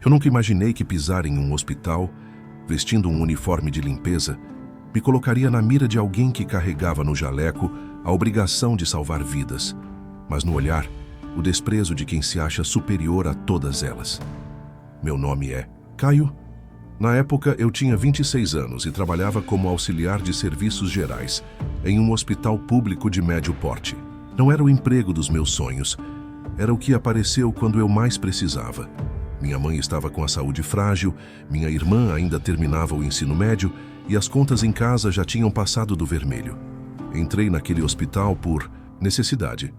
Eu nunca imaginei que pisar em um hospital, vestindo um uniforme de limpeza, me colocaria na mira de alguém que carregava no jaleco a obrigação de salvar vidas, mas no olhar, o desprezo de quem se acha superior a todas elas. Meu nome é Caio. Na época, eu tinha 26 anos e trabalhava como auxiliar de serviços gerais em um hospital público de médio porte. Não era o emprego dos meus sonhos, era o que apareceu quando eu mais precisava. Minha mãe estava com a saúde frágil, minha irmã ainda terminava o ensino médio e as contas em casa já tinham passado do vermelho. Entrei naquele hospital por necessidade,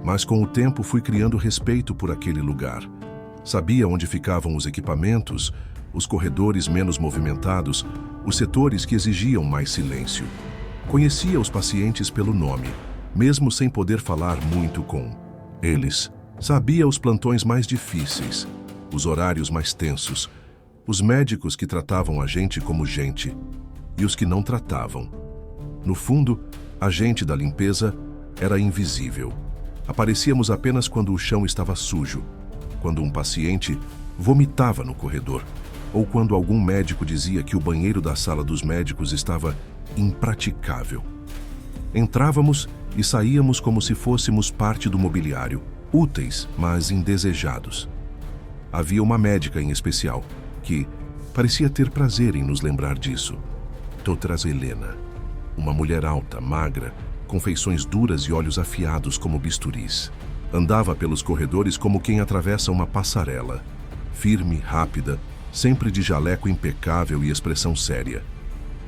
mas com o tempo fui criando respeito por aquele lugar. Sabia onde ficavam os equipamentos, os corredores menos movimentados, os setores que exigiam mais silêncio. Conhecia os pacientes pelo nome, mesmo sem poder falar muito com eles. Sabia os plantões mais difíceis, os horários mais tensos, os médicos que tratavam a gente como gente e os que não tratavam. No fundo, a gente da limpeza era invisível. Aparecíamos apenas quando o chão estava sujo, quando um paciente vomitava no corredor, ou quando algum médico dizia que o banheiro da sala dos médicos estava impraticável. Entrávamos e saíamos como se fôssemos parte do mobiliário, úteis, mas indesejados. Havia uma médica em especial, que parecia ter prazer em nos lembrar disso. Doutora Helena, uma mulher alta, magra, com feições duras e olhos afiados como bisturis. Andava pelos corredores como quem atravessa uma passarela, firme, rápida, sempre de jaleco impecável e expressão séria.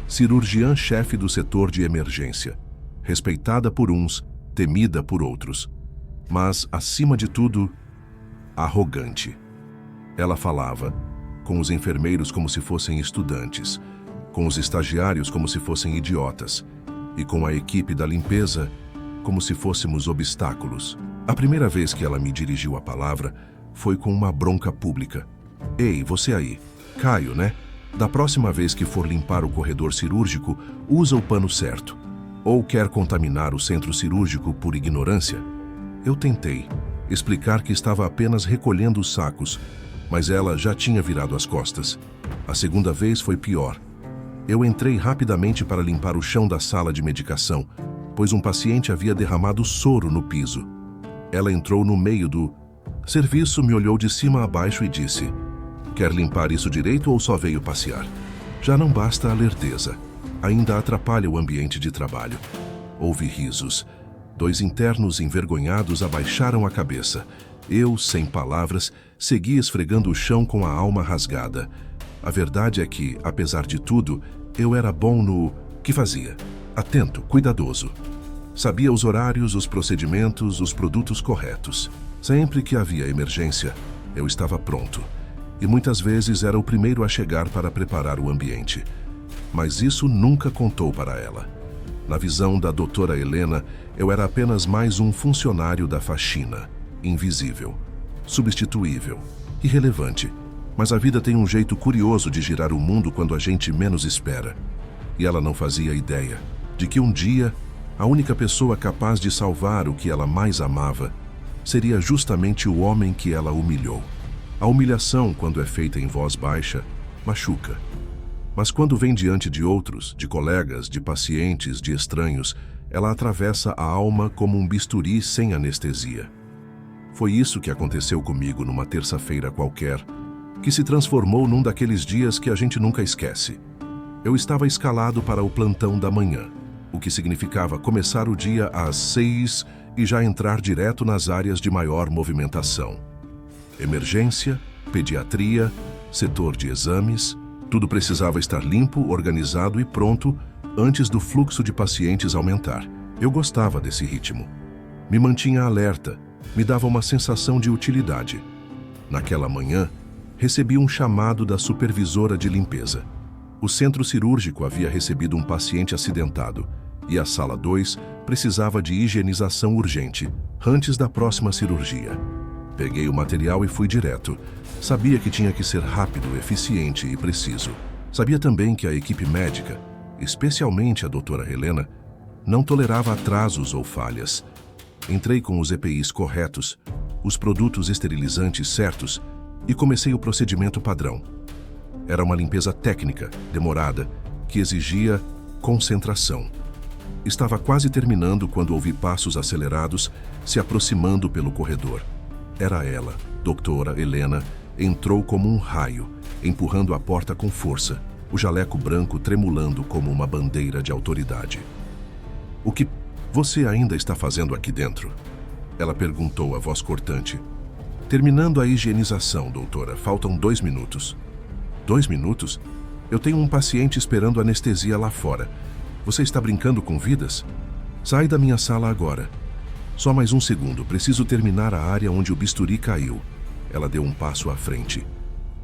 Cirurgiã-chefe do setor de emergência, respeitada por uns, temida por outros, mas, acima de tudo, arrogante. Ela falava com os enfermeiros como se fossem estudantes, com os estagiários como se fossem idiotas, e com a equipe da limpeza como se fôssemos obstáculos. A primeira vez que ela me dirigiu a palavra foi com uma bronca pública. Ei, você aí, Caio, né? Da próxima vez que for limpar o corredor cirúrgico, usa o pano certo. Ou quer contaminar o centro cirúrgico por ignorância? Eu tentei explicar que estava apenas recolhendo os sacos, mas ela já tinha virado as costas. A segunda vez foi pior. Eu entrei rapidamente para limpar o chão da sala de medicação, pois um paciente havia derramado soro no piso. Ela entrou no meio do serviço, me olhou de cima a baixo e disse: quer limpar isso direito ou só veio passear? Já não basta a lerdeza, ainda atrapalha o ambiente de trabalho. Houve risos. 2 internos envergonhados abaixaram a cabeça. Eu, sem palavras, segui esfregando o chão com a alma rasgada. A verdade é que, apesar de tudo, eu era bom no que fazia. Atento, cuidadoso. Sabia os horários, os procedimentos, os produtos corretos. Sempre que havia emergência, eu estava pronto. E muitas vezes era o primeiro a chegar para preparar o ambiente. Mas isso nunca contou para ela. Na visão da doutora Helena, eu era apenas mais um funcionário da faxina, invisível, substituível, irrelevante. Mas a vida tem um jeito curioso de girar o mundo quando a gente menos espera. E ela não fazia ideia de que um dia, a única pessoa capaz de salvar o que ela mais amava seria justamente o homem que ela humilhou. A humilhação, quando é feita em voz baixa, machuca. Mas quando vem diante de outros, de colegas, de pacientes, de estranhos, ela atravessa a alma como um bisturi sem anestesia. Foi isso que aconteceu comigo numa terça-feira qualquer, que se transformou num daqueles dias que a gente nunca esquece. Eu estava escalado para o plantão da manhã, o que significava começar o dia às 6 e já entrar direto nas áreas de maior movimentação. Emergência, pediatria, setor de exames, tudo precisava estar limpo, organizado e pronto antes do fluxo de pacientes aumentar. Eu gostava desse ritmo. Me mantinha alerta, me dava uma sensação de utilidade. Naquela manhã, recebi um chamado da supervisora de limpeza. O centro cirúrgico havia recebido um paciente acidentado e a sala 2 precisava de higienização urgente, antes da próxima cirurgia. Peguei o material e fui direto. Sabia que tinha que ser rápido, eficiente e preciso. Sabia também que a equipe médica, especialmente a doutora Helena, não tolerava atrasos ou falhas. Entrei com os EPIs corretos, os produtos esterilizantes certos e comecei o procedimento padrão. Era uma limpeza técnica, demorada, que exigia concentração. Estava quase terminando quando ouvi passos acelerados se aproximando pelo corredor. Era ela, doutora Helena, entrou como um raio, empurrando a porta com força, o jaleco branco tremulando como uma bandeira de autoridade. "O que você ainda está fazendo aqui dentro?" Ela perguntou a voz cortante. "Terminando a higienização, doutora. Faltam 2 minutos." 2 minutos? Eu tenho um paciente esperando anestesia lá fora. Você está brincando com vidas? Sai da minha sala agora. Só mais 1 segundo. Preciso terminar a área onde o bisturi caiu. Ela deu um passo à frente.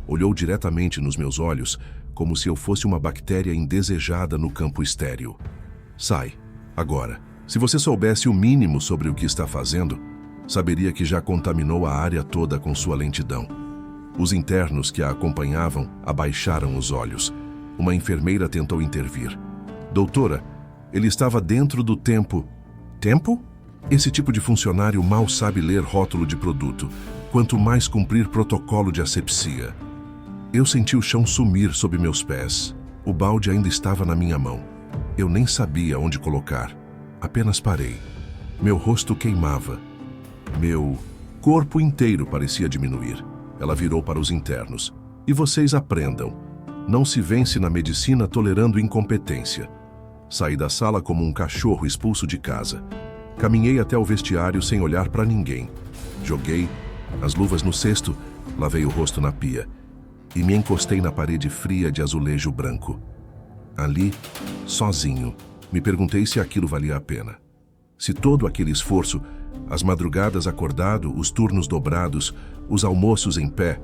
Olhou diretamente nos meus olhos, como se eu fosse uma bactéria indesejada no campo estéril. Sai, agora. Se você soubesse o mínimo sobre o que está fazendo, saberia que já contaminou a área toda com sua lentidão. Os internos que a acompanhavam abaixaram os olhos. Uma enfermeira tentou intervir. Doutora, ele estava dentro do tempo. Tempo? Esse tipo de funcionário mal sabe ler rótulo de produto, quanto mais cumprir protocolo de asepsia. Eu senti o chão sumir sob meus pés. O balde ainda estava na minha mão. Eu nem sabia onde colocar. Apenas parei. Meu rosto queimava. Meu corpo inteiro parecia diminuir. Ela virou para os internos. E vocês aprendam. Não se vence na medicina tolerando incompetência. Saí da sala como um cachorro expulso de casa. Caminhei até o vestiário sem olhar para ninguém. Joguei as luvas no cesto, lavei o rosto na pia e me encostei na parede fria de azulejo branco. Ali, sozinho, me perguntei se aquilo valia a pena. Se todo aquele esforço, as madrugadas acordado, os turnos dobrados, os almoços em pé,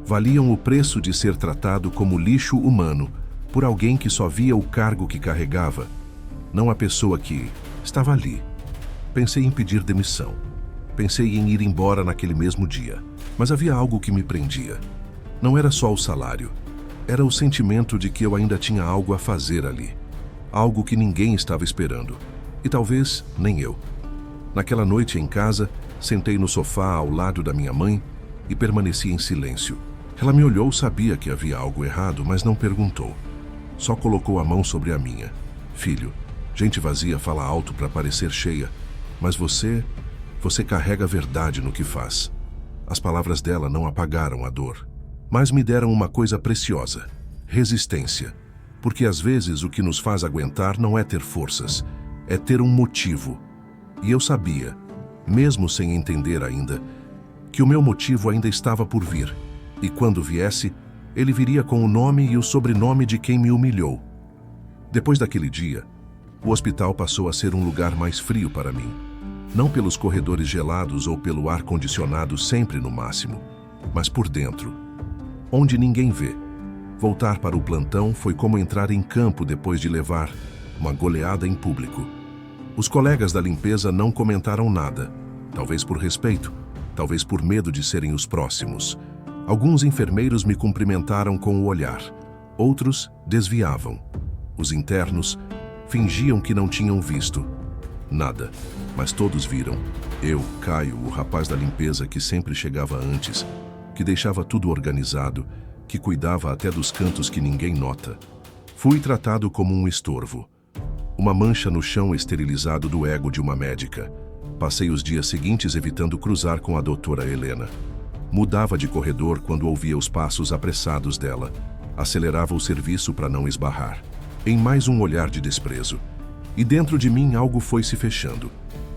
valiam o preço de ser tratado como lixo humano por alguém que só via o cargo que carregava, não a pessoa que estava ali. Pensei em pedir demissão. Pensei em ir embora naquele mesmo dia. Mas havia algo que me prendia. Não era só o salário. Era o sentimento de que eu ainda tinha algo a fazer ali. Algo que ninguém estava esperando. E talvez nem eu. Naquela noite em casa, sentei no sofá ao lado da minha mãe e permaneci em silêncio. Ela me olhou, sabia que havia algo errado, mas não perguntou. Só colocou a mão sobre a minha. "Filho, gente vazia fala alto para parecer cheia, mas você carrega a verdade no que faz." As palavras dela não apagaram a dor, mas me deram uma coisa preciosa: resistência. Porque às vezes o que nos faz aguentar não é ter forças, é ter um motivo. E eu sabia, mesmo sem entender ainda, que o meu motivo ainda estava por vir. E quando viesse, ele viria com o nome e o sobrenome de quem me humilhou. Depois daquele dia, o hospital passou a ser um lugar mais frio para mim. Não pelos corredores gelados ou pelo ar-condicionado sempre no máximo, mas por dentro, onde ninguém vê. Voltar para o plantão foi como entrar em campo depois de levar uma goleada em público. Os colegas da limpeza não comentaram nada, talvez por respeito, talvez por medo de serem os próximos. Alguns enfermeiros me cumprimentaram com o olhar, outros desviavam. Os internos fingiam que não tinham visto nada, mas todos viram. Eu, Caio, o rapaz da limpeza que sempre chegava antes, que deixava tudo organizado, que cuidava até dos cantos que ninguém nota. Fui tratado como um estorvo. Uma mancha no chão esterilizado do ego de uma médica. Passei os dias seguintes evitando cruzar com a doutora Helena. Mudava de corredor quando ouvia os passos apressados dela. Acelerava o serviço para não esbarrar. Em mais um olhar de desprezo. E dentro de mim algo foi se fechando.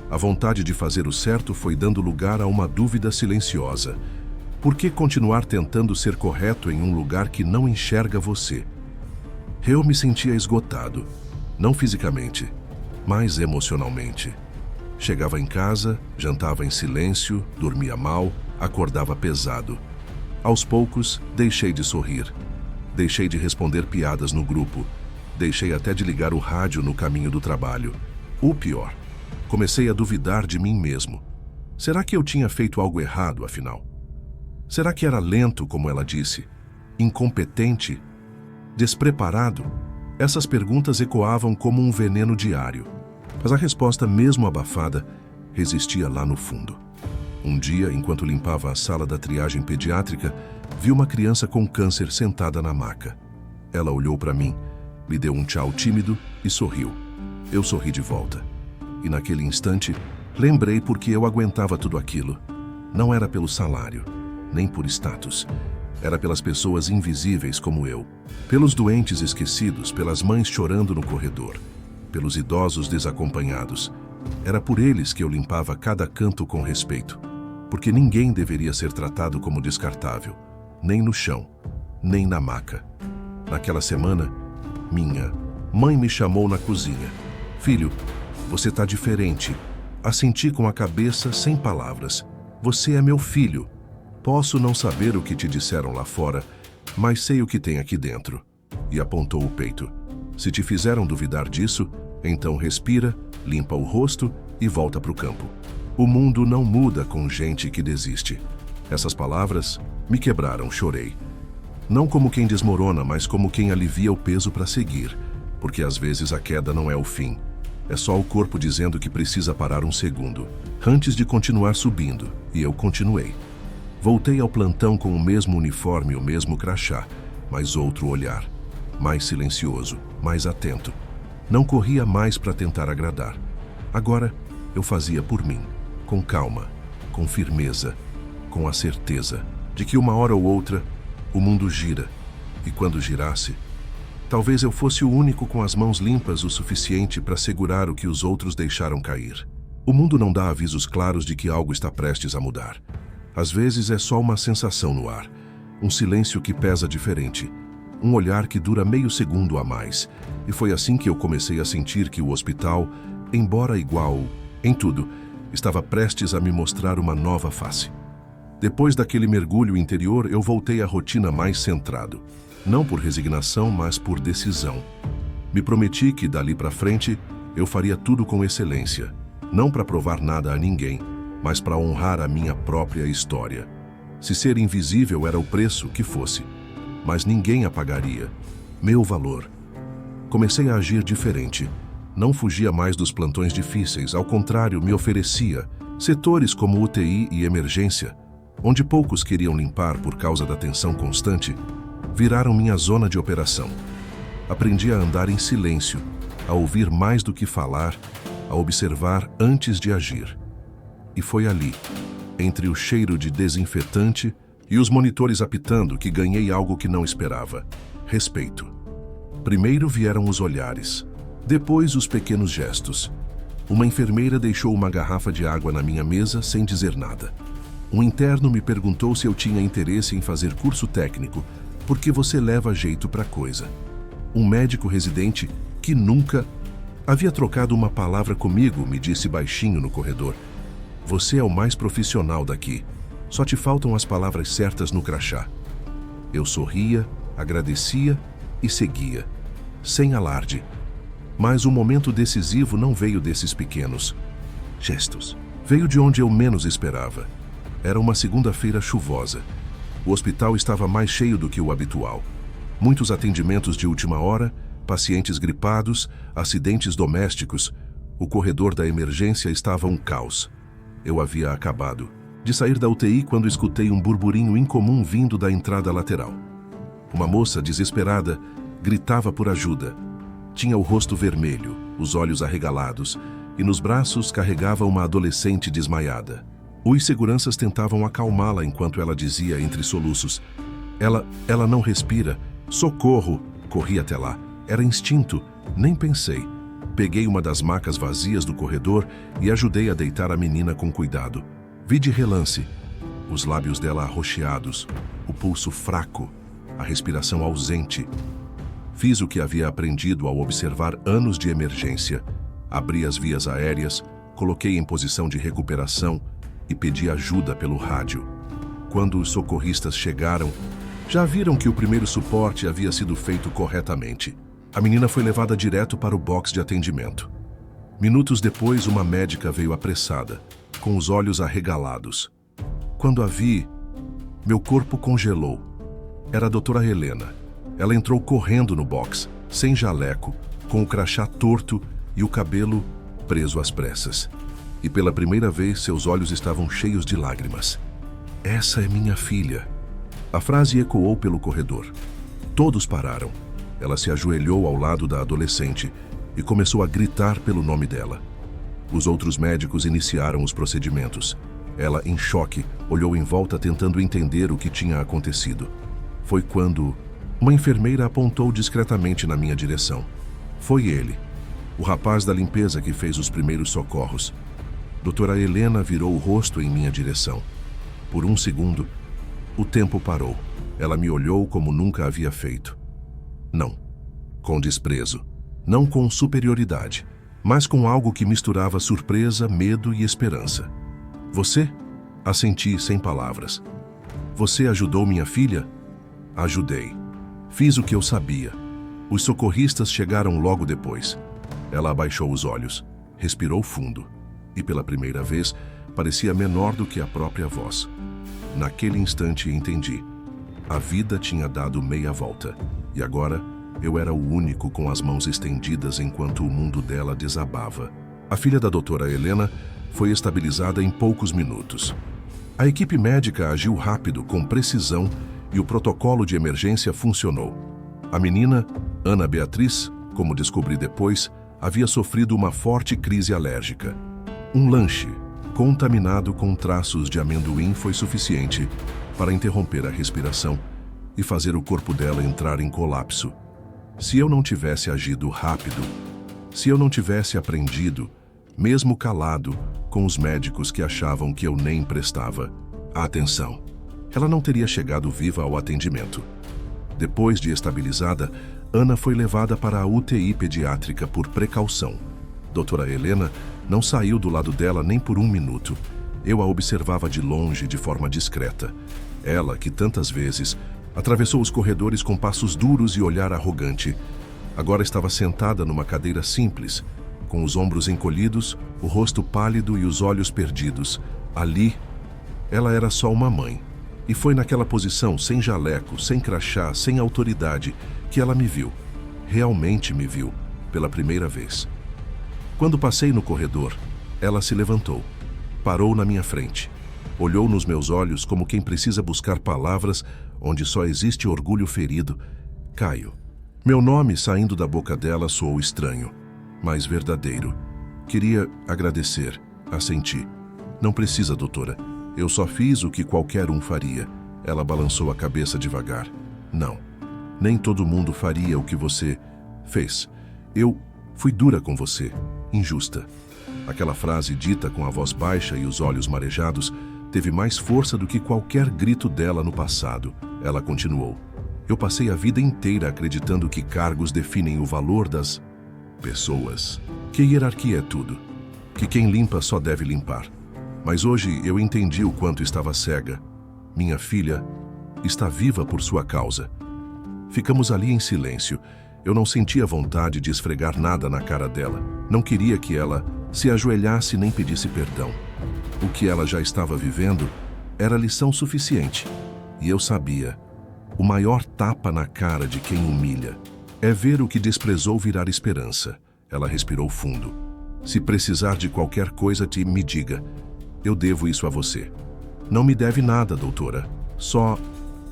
A vontade de fazer o certo foi dando lugar a uma dúvida silenciosa. Por que continuar tentando ser correto em um lugar que não enxerga você? Eu me sentia esgotado. Não fisicamente, mas emocionalmente. Chegava em casa, jantava em silêncio, dormia mal, acordava pesado. Aos poucos, deixei de sorrir. Deixei de responder piadas no grupo. Deixei até de ligar o rádio no caminho do trabalho. O pior, comecei a duvidar de mim mesmo. Será que eu tinha feito algo errado, afinal? Será que era lento, como ela disse? Incompetente? Despreparado? Essas perguntas ecoavam como um veneno diário. Mas a resposta, mesmo abafada, resistia lá no fundo. Um dia, enquanto limpava a sala da triagem pediátrica, vi uma criança com câncer sentada na maca. Ela olhou para mim, me deu um tchau tímido e sorriu. Eu sorri de volta. E naquele instante, lembrei por que eu aguentava tudo aquilo. Não era pelo salário, nem por status. Era pelas pessoas invisíveis como eu. Pelos doentes esquecidos, pelas mães chorando no corredor, pelos idosos desacompanhados. Era por eles que eu limpava cada canto com respeito. Porque ninguém deveria ser tratado como descartável. Nem no chão, nem na maca. Naquela semana, minha mãe me chamou na cozinha. Filho, você tá diferente. Assenti com a cabeça sem palavras. Você é meu filho. Posso não saber o que te disseram lá fora, mas sei o que tem aqui dentro. E apontou o peito. Se te fizeram duvidar disso, então respira, limpa o rosto e volta pro campo. O mundo não muda com gente que desiste. Essas palavras me quebraram, chorei. Não como quem desmorona, mas como quem alivia o peso para seguir. Porque às vezes a queda não é o fim. É só o corpo dizendo que precisa parar um segundo, antes de continuar subindo, e eu continuei. Voltei ao plantão com o mesmo uniforme e o mesmo crachá, mas outro olhar. Mais silencioso, mais atento. Não corria mais para tentar agradar. Agora, eu fazia por mim, com calma, com firmeza, com a certeza de que uma hora ou outra o mundo gira, e quando girasse, talvez eu fosse o único com as mãos limpas o suficiente para segurar o que os outros deixaram cair. O mundo não dá avisos claros de que algo está prestes a mudar. Às vezes é só uma sensação no ar, um silêncio que pesa diferente, um olhar que dura meio segundo a mais. E foi assim que eu comecei a sentir que o hospital, embora igual em tudo, estava prestes a me mostrar uma nova face. Depois daquele mergulho interior, eu voltei à rotina mais centrado. Não por resignação, mas por decisão. Me prometi que, dali para frente, eu faria tudo com excelência. Não para provar nada a ninguém, mas para honrar a minha própria história. Se ser invisível era o preço, que fosse. Mas ninguém apagaria. Meu valor. Comecei a agir diferente. Não fugia mais dos plantões difíceis, ao contrário, me oferecia. Setores como UTI e emergência, onde poucos queriam limpar por causa da tensão constante, viraram minha zona de operação. Aprendi a andar em silêncio, a ouvir mais do que falar, a observar antes de agir. E foi ali, entre o cheiro de desinfetante e os monitores apitando, que ganhei algo que não esperava: respeito. Primeiro vieram os olhares, depois os pequenos gestos. Uma enfermeira deixou uma garrafa de água na minha mesa sem dizer nada. Um interno me perguntou se eu tinha interesse em fazer curso técnico, porque você leva jeito pra coisa. Um médico residente, que nunca havia trocado uma palavra comigo, me disse baixinho no corredor: você é o mais profissional daqui. Só te faltam as palavras certas no crachá. Eu sorria, agradecia e seguia, sem alarde. Mas o momento decisivo não veio desses pequenos gestos. Veio de onde eu menos esperava. Era uma segunda-feira chuvosa. O hospital estava mais cheio do que o habitual. Muitos atendimentos de última hora, pacientes gripados, acidentes domésticos. O corredor da emergência estava um caos. Eu havia acabado de sair da UTI quando escutei um burburinho incomum vindo da entrada lateral. Uma moça desesperada gritava por ajuda. Tinha o rosto vermelho, os olhos arregalados, e nos braços carregava uma adolescente desmaiada. Os seguranças tentavam acalmá-la enquanto ela dizia entre soluços: Ela não respira. Socorro! Corri até lá. Era instinto. Nem pensei. Peguei uma das macas vazias do corredor e ajudei a deitar a menina com cuidado. Vi de relance. Os lábios dela arroxeados, o pulso fraco, a respiração ausente. Fiz o que havia aprendido ao observar anos de emergência. Abri as vias aéreas, coloquei em posição de recuperação e pedi ajuda pelo rádio. Quando os socorristas chegaram, já viram que o primeiro suporte havia sido feito corretamente. A menina foi levada direto para o box de atendimento. Minutos depois, uma médica veio apressada, com os olhos arregalados. Quando a vi, meu corpo congelou. Era a doutora Helena. Ela entrou correndo no box, sem jaleco, com o crachá torto e o cabelo preso às pressas. E pela primeira vez, seus olhos estavam cheios de lágrimas. Essa é minha filha. A frase ecoou pelo corredor. Todos pararam. Ela se ajoelhou ao lado da adolescente e começou a gritar pelo nome dela. Os outros médicos iniciaram os procedimentos. Ela, em choque, olhou em volta tentando entender o que tinha acontecido. Foi quando uma enfermeira apontou discretamente na minha direção. Foi ele, o rapaz da limpeza que fez os primeiros socorros. Doutora Helena virou o rosto em minha direção. Por um segundo, o tempo parou. Ela me olhou como nunca havia feito. Não, com desprezo. Não com superioridade, mas com algo que misturava surpresa, medo e esperança. Você? Assenti sem palavras. Você ajudou minha filha? Ajudei. Fiz o que eu sabia. Os socorristas chegaram logo depois. Ela abaixou os olhos, respirou fundo e, pela primeira vez, parecia menor do que a própria voz. Naquele instante entendi. A vida tinha dado meia volta e agora eu era o único com as mãos estendidas enquanto o mundo dela desabava. A filha da doutora Helena foi estabilizada em poucos minutos. A equipe médica agiu rápido, com precisão, e o protocolo de emergência funcionou. A menina, Ana Beatriz, como descobri depois, havia sofrido uma forte crise alérgica. Um lanche, contaminado com traços de amendoim, foi suficiente para interromper a respiração e fazer o corpo dela entrar em colapso. Se eu não tivesse agido rápido, se eu não tivesse aprendido, mesmo calado, com os médicos que achavam que eu nem prestava atenção, ela não teria chegado viva ao atendimento. Depois de estabilizada, Ana foi levada para a UTI pediátrica por precaução. Doutora Helena não saiu do lado dela nem por um minuto. Eu a observava de longe, de forma discreta. Ela, que tantas vezes atravessou os corredores com passos duros e olhar arrogante, agora estava sentada numa cadeira simples, com os ombros encolhidos, o rosto pálido e os olhos perdidos. Ali, ela era só uma mãe. E foi naquela posição, sem jaleco, sem crachá, sem autoridade, que ela me viu. Realmente me viu, pela primeira vez. Quando passei no corredor, ela se levantou, parou na minha frente, olhou nos meus olhos como quem precisa buscar palavras onde só existe orgulho ferido. Caio. Meu nome saindo da boca dela soou estranho, mas verdadeiro. Queria agradecer, assenti. Não precisa, doutora. Eu só fiz o que qualquer um faria. Ela balançou a cabeça devagar. Não, nem todo mundo faria o que você fez. Eu fui dura com você, injusta. Aquela frase dita com a voz baixa e os olhos marejados teve mais força do que qualquer grito dela no passado. Ela continuou. Eu passei a vida inteira acreditando que cargos definem o valor das pessoas, que hierarquia é tudo, que quem limpa só deve limpar. Mas hoje eu entendi o quanto estava cega. Minha filha está viva por sua causa. Ficamos ali em silêncio. Eu não sentia vontade de esfregar nada na cara dela. Não queria que ela se ajoelhasse nem pedisse perdão. O que ela já estava vivendo era lição suficiente. E eu sabia. O maior tapa na cara de quem humilha é ver o que desprezou virar esperança. Ela respirou fundo. Se precisar de qualquer coisa, me diga. Eu devo isso a você. Não me deve nada, doutora. Só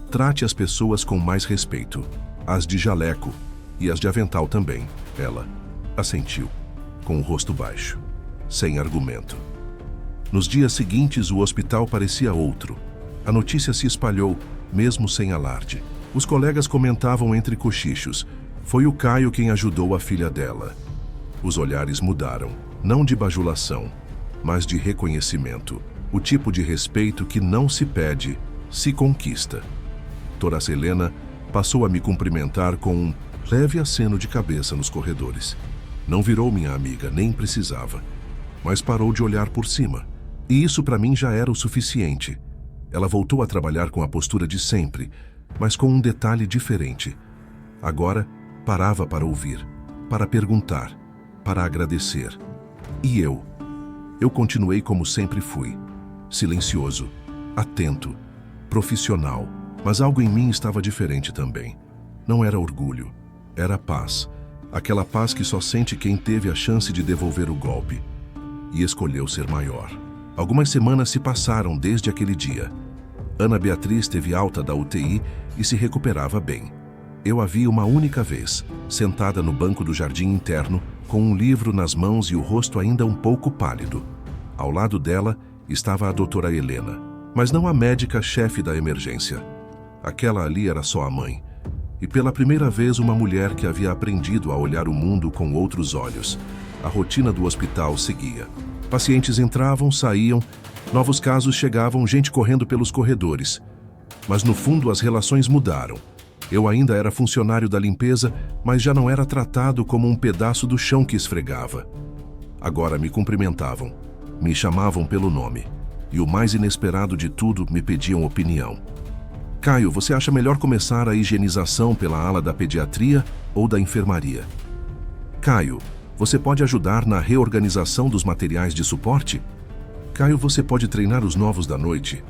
trate as pessoas com mais respeito. As de jaleco e as de avental também. Ela assentiu, com o rosto baixo, sem argumento. Nos dias seguintes, o hospital parecia outro. A notícia se espalhou, mesmo sem alarde. Os colegas comentavam entre cochichos. Foi o Caio quem ajudou a filha dela. Os olhares mudaram, não de bajulação, mas de reconhecimento. O tipo de respeito que não se pede, se conquista. Doutora Helena passou a me cumprimentar com um leve aceno de cabeça nos corredores. Não virou minha amiga, nem precisava, mas parou de olhar por cima. E isso para mim já era o suficiente. Ela voltou a trabalhar com a postura de sempre, mas com um detalhe diferente. Agora, parava para ouvir, para perguntar, para agradecer. E eu continuei como sempre fui. Silencioso, atento, profissional. Mas algo em mim estava diferente também. Não era orgulho, era paz. Aquela paz que só sente quem teve a chance de devolver o golpe. E escolheu ser maior. Algumas semanas se passaram desde aquele dia. Ana Beatriz teve alta da UTI e se recuperava bem. Eu a vi uma única vez, sentada no banco do jardim interno, com um livro nas mãos e o rosto ainda um pouco pálido. Ao lado dela estava a doutora Helena, mas não a médica-chefe da emergência. Aquela ali era só a mãe. E pela primeira vez uma mulher que havia aprendido a olhar o mundo com outros olhos. A rotina do hospital seguia. Pacientes entravam, saíam, novos casos chegavam, gente correndo pelos corredores. Mas no fundo as relações mudaram. Eu ainda era funcionário da limpeza, mas já não era tratado como um pedaço do chão que esfregava. Agora me cumprimentavam, me chamavam pelo nome. E o mais inesperado de tudo, me pediam opinião. Caio, você acha melhor começar a higienização pela ala da pediatria ou da enfermaria? Caio, você pode ajudar na reorganização dos materiais de suporte? Caio, você pode treinar os novos da noite?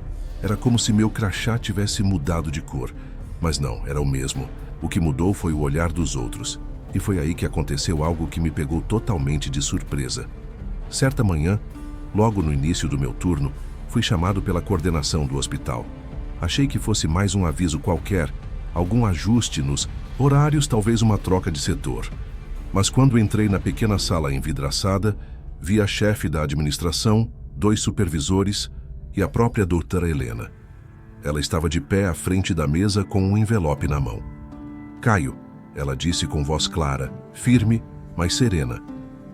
Era como se meu crachá tivesse mudado de cor. Mas não, era o mesmo. O que mudou foi o olhar dos outros. E foi aí que aconteceu algo que me pegou totalmente de surpresa. Certa manhã, logo no início do meu turno, fui chamado pela coordenação do hospital. Achei que fosse mais um aviso qualquer, algum ajuste nos horários, talvez uma troca de setor. Mas quando entrei na pequena sala envidraçada, vi a chefe da administração, 2 supervisores e a própria doutora Helena. Ela estava de pé à frente da mesa com um envelope na mão. Caio, ela disse com voz clara, firme, mas serena.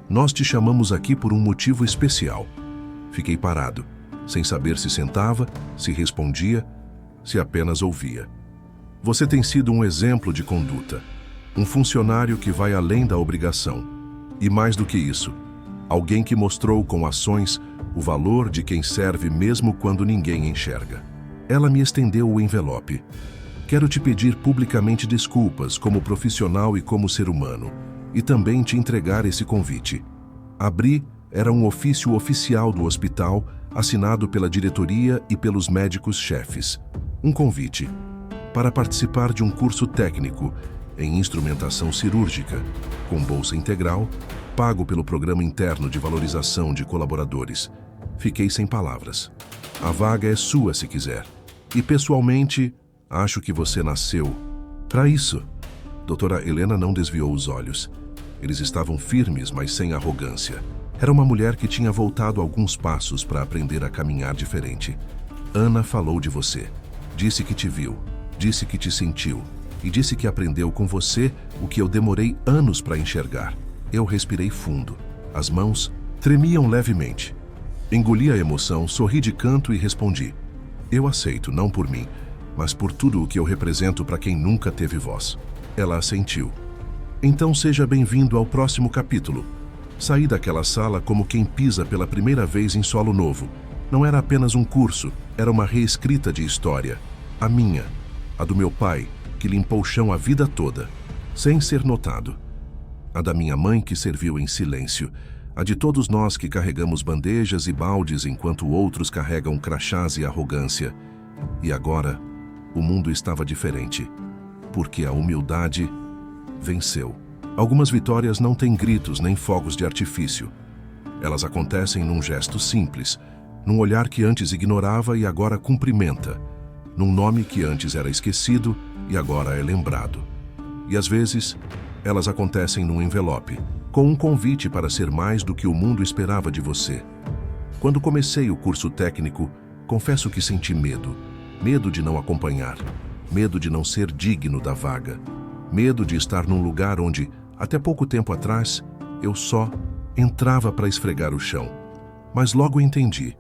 Nós te chamamos aqui por um motivo especial. Fiquei parado, sem saber se sentava, se respondia, se apenas ouvia. Você tem sido um exemplo de conduta, um funcionário que vai além da obrigação. E mais do que isso, alguém que mostrou com ações o valor de quem serve mesmo quando ninguém enxerga. Ela me estendeu o envelope. Quero te pedir publicamente desculpas como profissional e como ser humano, e também te entregar esse convite. Abri, era um ofício oficial do hospital, assinado pela diretoria e pelos médicos-chefes. Um convite para participar de um curso técnico em instrumentação cirúrgica, com bolsa integral, pago pelo Programa Interno de Valorização de Colaboradores. Fiquei sem palavras. A vaga é sua se quiser. E pessoalmente, acho que você nasceu para isso. Doutora Helena não desviou os olhos. Eles estavam firmes, mas sem arrogância. Era uma mulher que tinha voltado alguns passos para aprender a caminhar diferente. Ana falou de você. Disse que te viu, disse que te sentiu e disse que aprendeu com você o que eu demorei anos para enxergar. Eu respirei fundo. As mãos tremiam levemente. Engoli a emoção, sorri de canto e respondi. Eu aceito, não por mim, mas por tudo o que eu represento para quem nunca teve voz. Ela assentiu. Então seja bem-vindo ao próximo capítulo. Saí daquela sala como quem pisa pela primeira vez em solo novo. Não era apenas um curso, era uma reescrita de história. A minha, a do meu pai, que limpou o chão a vida toda, sem ser notado. A da minha mãe, que serviu em silêncio. A de todos nós que carregamos bandejas e baldes enquanto outros carregam crachás e arrogância. E agora, o mundo estava diferente, porque a humildade venceu. Algumas vitórias não têm gritos nem fogos de artifício. Elas acontecem num gesto simples, num olhar que antes ignorava e agora cumprimenta, num nome que antes era esquecido e agora é lembrado. E às vezes, elas acontecem num envelope, com um convite para ser mais do que o mundo esperava de você. Quando comecei o curso técnico, confesso que senti medo. Medo de não acompanhar, medo de não ser digno da vaga, medo de estar num lugar onde, até pouco tempo atrás, eu só entrava para esfregar o chão. Mas logo entendi.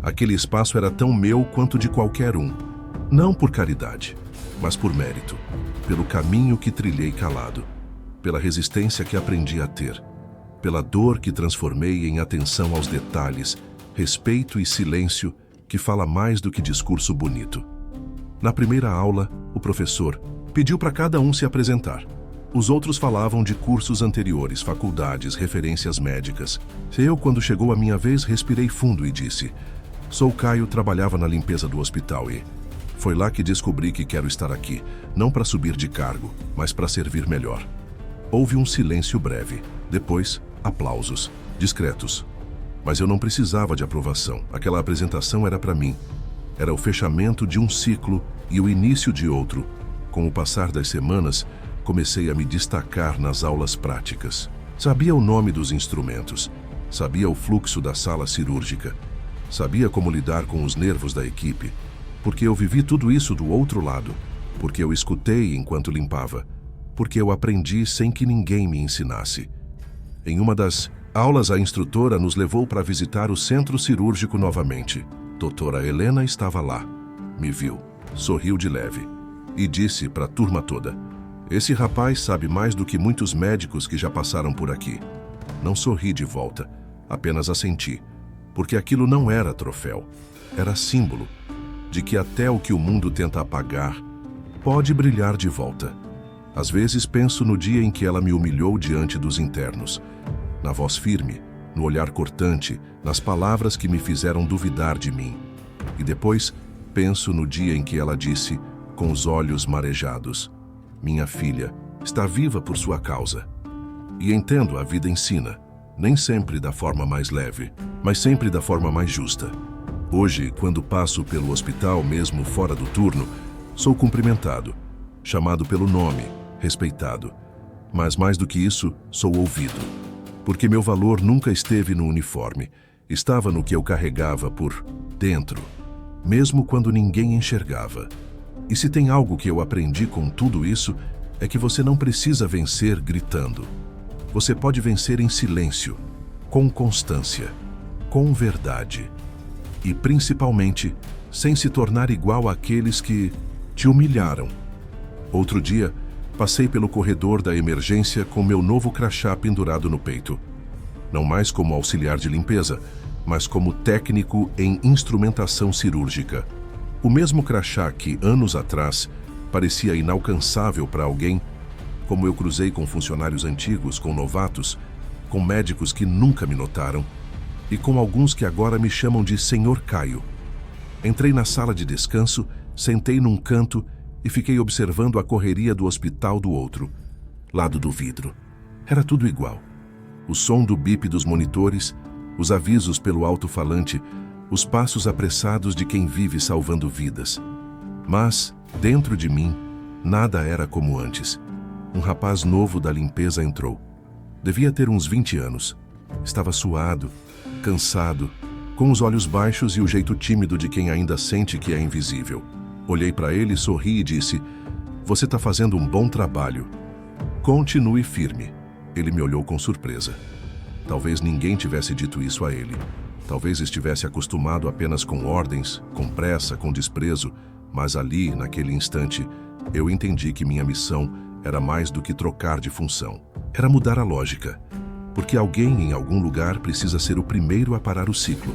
Aquele espaço era tão meu quanto de qualquer um. Não por caridade, mas por mérito, pelo caminho que trilhei calado, pela resistência que aprendi a ter, pela dor que transformei em atenção aos detalhes, respeito e silêncio que fala mais do que discurso bonito. Na primeira aula, o professor pediu para cada um se apresentar. Os outros falavam de cursos anteriores, faculdades, referências médicas. Eu, quando chegou a minha vez, respirei fundo e disse: Sou Caio, trabalhava na limpeza do hospital e foi lá que descobri que quero estar aqui, não para subir de cargo, mas para servir melhor. Houve um silêncio breve. Depois, aplausos, discretos. Mas eu não precisava de aprovação. Aquela apresentação era para mim. Era o fechamento de um ciclo e o início de outro. Com o passar das semanas, comecei a me destacar nas aulas práticas. Sabia o nome dos instrumentos, sabia o fluxo da sala cirúrgica, sabia como lidar com os nervos da equipe, porque eu vivi tudo isso do outro lado, porque eu escutei enquanto limpava, porque eu aprendi sem que ninguém me ensinasse. Em uma das aulas, a instrutora nos levou para visitar o centro cirúrgico novamente. Doutora Helena estava lá. Me viu, sorriu de leve e disse para a turma toda: "Esse rapaz sabe mais do que muitos médicos que já passaram por aqui." Não sorri de volta, apenas assenti, porque aquilo não era troféu, era símbolo de que até o que o mundo tenta apagar pode brilhar de volta. Às vezes penso no dia em que ela me humilhou diante dos internos, na voz firme, no olhar cortante, nas palavras que me fizeram duvidar de mim. E depois penso no dia em que ela disse, com os olhos marejados: "Minha filha está viva por sua causa." E entendo, a vida ensina, nem sempre da forma mais leve, mas sempre da forma mais justa. Hoje, quando passo pelo hospital, mesmo fora do turno, sou cumprimentado, chamado pelo nome, respeitado. Mas mais do que isso, sou ouvido. Porque meu valor nunca esteve no uniforme, estava no que eu carregava por dentro, mesmo quando ninguém enxergava. E se tem algo que eu aprendi com tudo isso, é que você não precisa vencer gritando. Você pode vencer em silêncio, com constância, com verdade. E principalmente, sem se tornar igual àqueles que te humilharam. Outro dia, passei pelo corredor da emergência com meu novo crachá pendurado no peito. Não mais como auxiliar de limpeza, mas como técnico em instrumentação cirúrgica. O mesmo crachá que, anos atrás, parecia inalcançável para alguém, como eu cruzei com funcionários antigos, com novatos, com médicos que nunca me notaram, e com alguns que agora me chamam de Senhor Caio. Entrei na sala de descanso, sentei num canto e fiquei observando a correria do hospital do outro lado do vidro. Era tudo igual. O som do bip dos monitores, os avisos pelo alto-falante, os passos apressados de quem vive salvando vidas. Mas, dentro de mim, nada era como antes. Um rapaz novo da limpeza entrou. Devia ter uns 20 anos. Estava suado, cansado, com os olhos baixos e o jeito tímido de quem ainda sente que é invisível. Olhei para ele, sorri e disse: "Você está fazendo um bom trabalho. Continue firme." Ele me olhou com surpresa. Talvez ninguém tivesse dito isso a ele. Talvez estivesse acostumado apenas com ordens, com pressa, com desprezo, mas ali, naquele instante, eu entendi que minha missão era mais do que trocar de função. Era mudar a lógica. Porque alguém em algum lugar precisa ser o primeiro a parar o ciclo,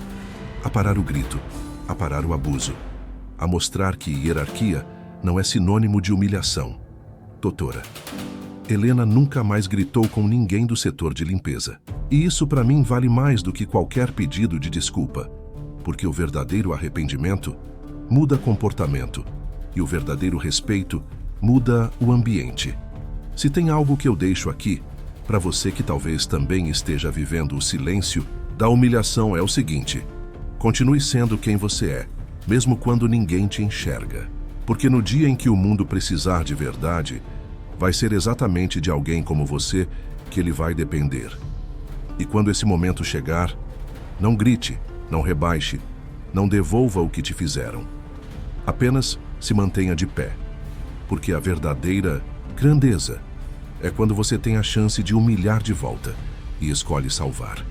a parar o grito, a parar o abuso, a mostrar que hierarquia não é sinônimo de humilhação. Doutora Helena nunca mais gritou com ninguém do setor de limpeza. E isso para mim vale mais do que qualquer pedido de desculpa, porque o verdadeiro arrependimento muda comportamento e o verdadeiro respeito muda o ambiente. Se tem algo que eu deixo aqui, para você que talvez também esteja vivendo o silêncio da humilhação, é o seguinte: continue sendo quem você é, mesmo quando ninguém te enxerga. Porque no dia em que o mundo precisar de verdade, vai ser exatamente de alguém como você que ele vai depender. E quando esse momento chegar, não grite, não rebaixe, não devolva o que te fizeram. Apenas se mantenha de pé. Porque a verdadeira grandeza é quando você tem a chance de humilhar de volta e escolhe salvar.